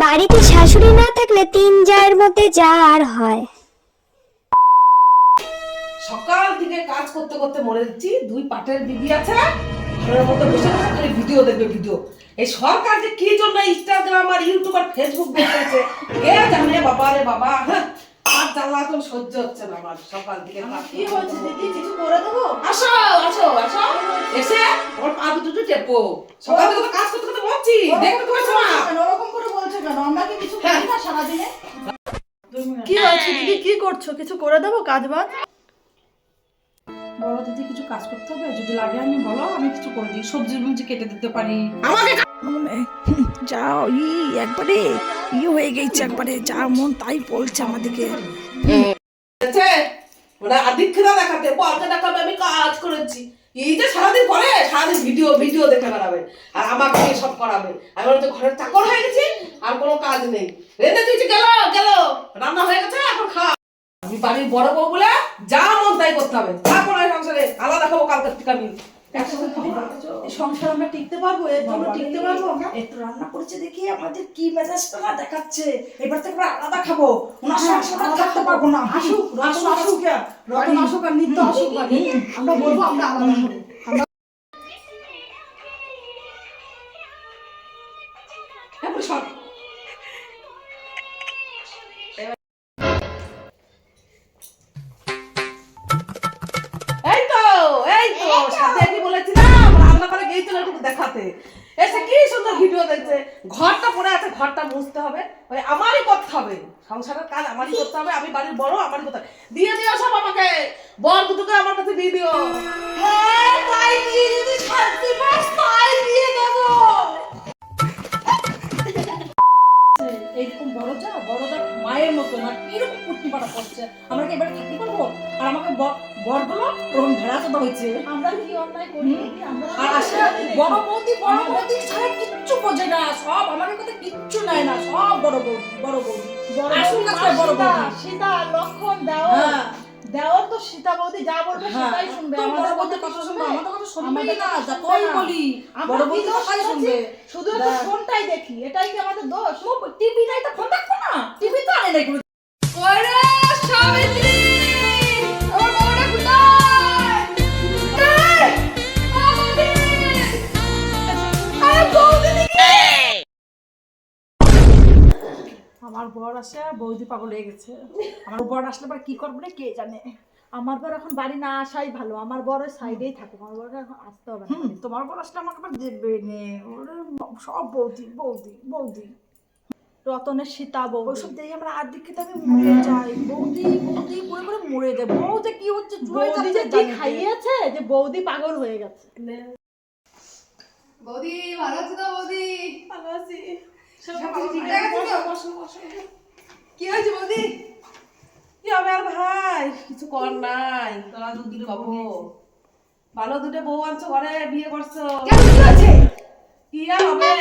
বাড়িতে শাশুড়ি না থাকলে তিন জায়ের মধ্যে যা আর হয়। সকাল থেকে কাজ করতে করতে মরে যাচ্ছি। দুই পাটের দিদি আছে ঘরের মধ্যে বসে বসে খালি ভিডিও দেখবে ভিডিও। এই সরকার যে কি জন্য ইনস্টাগ্রাম আর ইউটিউব আর ফেসবুক দেখতেছে কে জানে বাবা রে বাবা। আর জ্বালা তো সহ্য হচ্ছে না আমার সকাল থেকে। কি হয়েছে দিদি, কিছু করে দেবো? আসো আসো আসো এসে আমার পা দুটো টেপো। সকাল থেকে তো কাজ করতে করতে মরছি, দেখতে পাচ্ছ না? ওরকম করে বলছো কেন? আমরা কি কিছু করি না সারাদিনে? কি হ্যাঁ। হয়েছে দিদি, কি করছো? কিছু করে দেবো কাজ বাজ? বলো দিদি, কিছু কাজ করতে হবে? যদি লাগে আমি বলো, আমি কিছু করে দিই। সবজি মবজি কেটে দিতে পারি। আমাকে যাও একবারে হয়ে গেছে, একবারে যা মন তাই বলছে আমাদেরকে। ওরা আদিক্ষরা দেখাতে বলকে দেখাবে আমি কাজ করেছি। এই যে সারাদিন করে সারাদিন ভিডিও ভিডিও দেখে বেড়াবে আর আমাকে সব করাবে। আমি বলছি ঘরের চাকর হয়ে গেছি আর কোনো কাজ নেই। রেঁধে দিয়েছি, গেল গেল রান্না হয়ে গেছে, এখন খা। আমি বাড়ির বড় বউ বলে যা মন তাই করতে হবে। তারপর সংসারে আলাদা খাবো কালকে থেকে আমি। এই সংসার আমরা টিকতে পারবো? এর জন্য টিকতে পারবো আমরা? একটু রান্না করেছে দেখি আমাদের কি মেজাজটা না দেখাচ্ছে। এবার থেকে আমরা আলাদা খাবো, ওনার সংসার থাকতে পারবো না। আসুক, রতন আসুক, রতন আসুক আর নিত্য আসুক বাড়ি। আমরা বলবো আমরা আলাদা হবো। এখন সব এই তো সাথে কি বলেছিলাম রান্না করে গিয়েছিল একটু দেখাতে। এসে কি সুন্দর ভিডিও দেখছে। ঘরটা পড়ে আছে, ঘরটা মুছতে হবে, ওই আমারই করতে হবে। সংসারের কাজ আমারই করতে হবে। আমি বাড়ির বড়, আমারই করতে হবে। দিয়ে দিও সব আমাকে, বর দুটোকে আমার কাছে দিয়ে দিও। হ্যাঁ তাই দিয়ে দিদি, শান্তি পাস তাই দিয়ে দেবো। এইরকম বড় যা মায়ের মতো না, কিরকম কুটনি পাটা করছে। আমরা কি এবারে থাকতে পারবো? আর আমাকে বরগুলো ওরকম ভেড়া চোদা হয়েছে। আমরা কি অন্যায় করি? আর আসে বড় বৌদি ছাড়া কিচ্ছু বোঝে না, সব আমাদের কথা কিচ্ছু নেয় না, সব বড় বৌদি আসুন কাছে বড় বৌদি। সীতা লক্ষণ দেওয়ার দেওয়ার তো সীতা বৌদি যা বলবে সেটাই শুনবে। তো বড় বৌদির কথা শুনবে, আমাদের কথা শুনবেই না। যা কই বলি বড় বৌদি কথাই শুনবে। শুধু একটু ফোনটাই দেখি, এটাই কি আমাদের দোষ? টিভি নাই তো ফোন দেখবো না? টিভি তো আনে নাই কোনো। ওরে সাবিত্রী, আমার বউটা কোথায়? এই বৌদি, আরে বৌদি দিকে। আমার বর আসে, বৌদি পাগল হয়ে গেছে। আমার বর আসলে পরে কি করবে না কে জানে। আমার বর এখন বাড়ি না আসাই ভালো, আমার বর ওই সাইডেই থাকুক, আমার বর এখন আসতে হবে না। তোমার বর আসলে আমাকে আবার দেবে নে। ওরে সব বৌদি রতনের সীতা বউ ওইসব দেখে আমরা আর দিকে আমি মরে যাই। বৌদি করে মরে যায়। বউ যে কি হচ্ছে বৌদি যে কি খাইয়েছে যে বৌদি পাগল হয়ে গেছে। বৌদি ভালো আছো তো? বৌদি ভালো আছি। ঠিকঠাক আছে তো? কি হয়েছে বৌদি? কি হবে আর ভাই, কিছু কর নাই। তোরা দুদিন পাবো ভালো দুটো বউ আনছো ঘরে, বিয়ে করছো। কেন কি হয়েছে? কি আর হবে?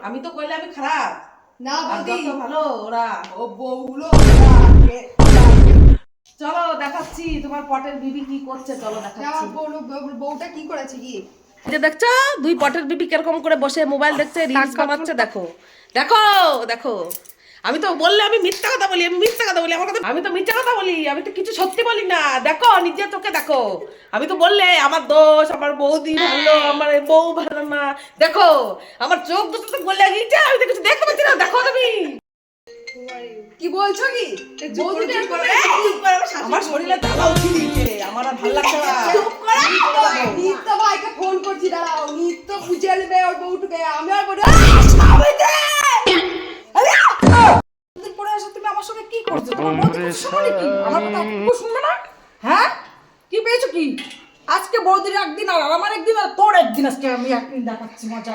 আমি তো কইলে আমি খারাপ না আর বৌদি, যত ভালো ওরা। ও বউগুলো চলো দেখাচ্ছি তোমার পটের বিবি কি করছে, চলো দেখাচ্ছি। বউটা কি করেছে কি? যে দেখছো দুই পটের বিবি কিরকম করে বসে মোবাইল দেখছে, রিলস বানাচ্ছে। দেখো দেখো দেখো, আমি তো বললে আমি মিথ্যা কথা বলি, আমার কথা আমি তো মিথ্যা কথা বলি, আমি তো কিছু সত্যি বলি না। দেখো নিজের চোখে দেখো। আমি তো বললে আমার দোষ, আমার বৌদি ভালো, আমার বউ ভালো না। দেখো আমার চোখ দুটো তো বলে গিয়েছে, আমি তো কিছু দেখতে পাচ্ছি না। দেখো তুমি কি বলছো কি? আমার শরীরে জ্বালা উঠে দিয়েছে, আমার আর ভালো লাগছে না। নিত্য ভাইকে ফোন করছি, দাঁড়াও। নিত্য বুঝে নেবে ওর বউটাকে। আমি আর বলি পরে আসো তুমি আমার সঙ্গে কি করছো? তোমার বৌদি কি শুনে কি? আমার কথা একটু শুনবে না? হ্যাঁ কি পেয়েছো কি? আজকে বৌদির একদিন আর আমার একদিন আর তোর একদিন, আজকে আমি একদিন দেখাচ্ছি মজা।